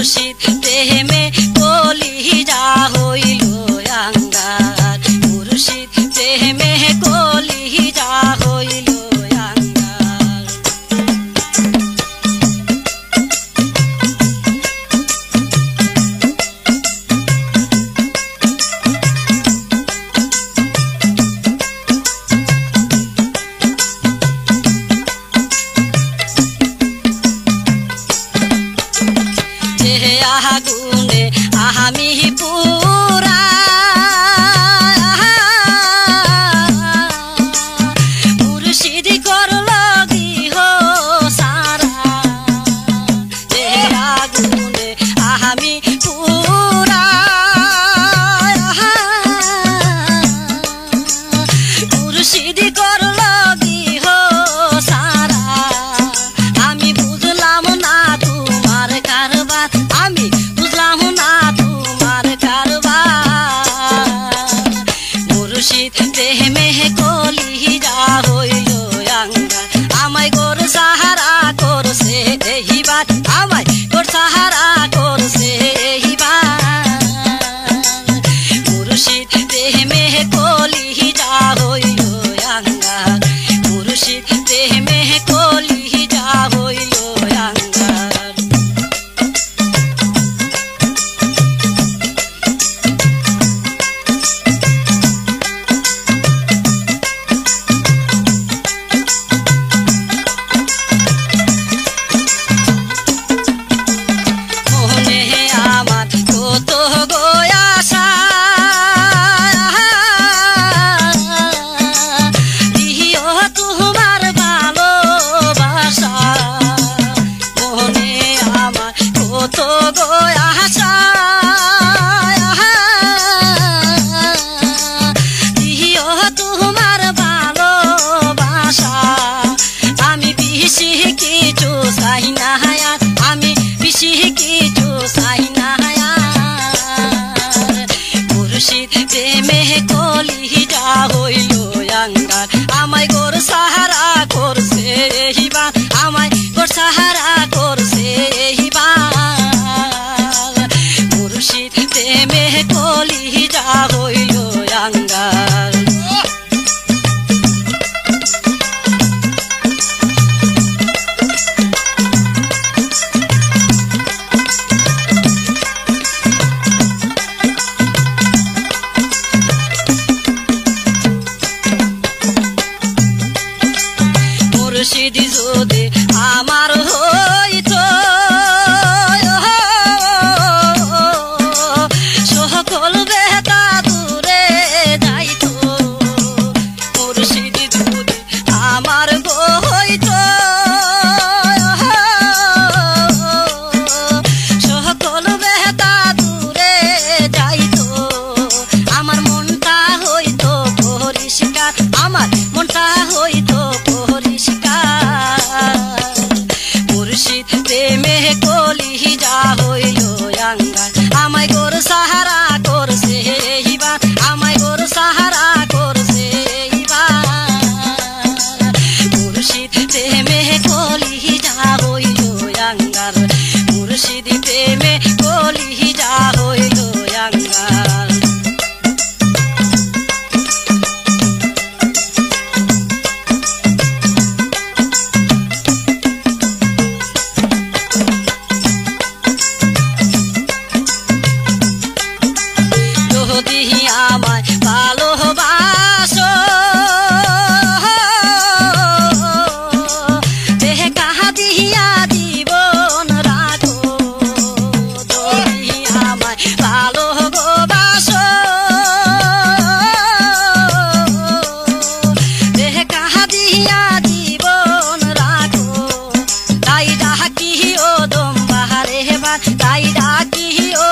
মুর্শিদ প্রেমে কলিজা হইল আঙ্গার মুর্শিদ প্রেমে কলিজা হইল আঙ্গার আগুনে আমি পুরা মুর্শিদ করল গৃহ সারা আগুনে আমি পুরা মুর্শিদ করল গৃহ সারা আমি বুঝলাম না তোমার কারবার আমি বুঝলাম না তোমার কারবার মুর্শিদ প্রেমে কলিজা হইল আঙ্গার আমায় গোর সাহারা করছে এইবার আমায় গোর সাহারা করছে এইবার মুর্শিদ প্রেমে কলিজা হইল আঙ্গার মুর্শিদ প্রেমে কলিজা হইল আঙ্গার মনে আমার কত গো আশা দিও তোমার ভালোবাসা মনে আমার কত গো আশা দিও তোমার ভালোবাসা আমি বেশি কিছু চাই না আমি বেশি কিছু চাই না মুর্শিদ প্রেমে কলিজা হইল আঙ্গার আমায় গোর সাহারা করছে এইবার আমায় গোর সাহারা করছে এইবার মুর্শিদ প্রেমে কলিজা হইল আঙ্গার মুর্শিদ যদি আমার হইতো সকল বেতা দূরে যাইতো মুর্শিদ যদি আমার হইতো সকল বেতা দূরে যাইতো আমার মনটা হইতো পরিষ্কার আমার মনটা হইতো মুর্শিদ প্রেমে কলিজা হইল আঙ্গার আমায় গোর সাহারা করছে এইবার আমায় গোর সাহারা করছে এইবার মুর্শিদ প্রেমে কলিজা হইল আঙ্গার মুর্শিদ প্রেমে কলিজা হইল আঙ্গার যদি আমায় ভালোবাসো দেহে কাহা দিয়া জীবন রাখো যদি আমায় ভালোবাসো দেহে কাহা দিয়া জীবন রাখো তাই ডাকি ও দম বাহারে বার তাই ডাকি ও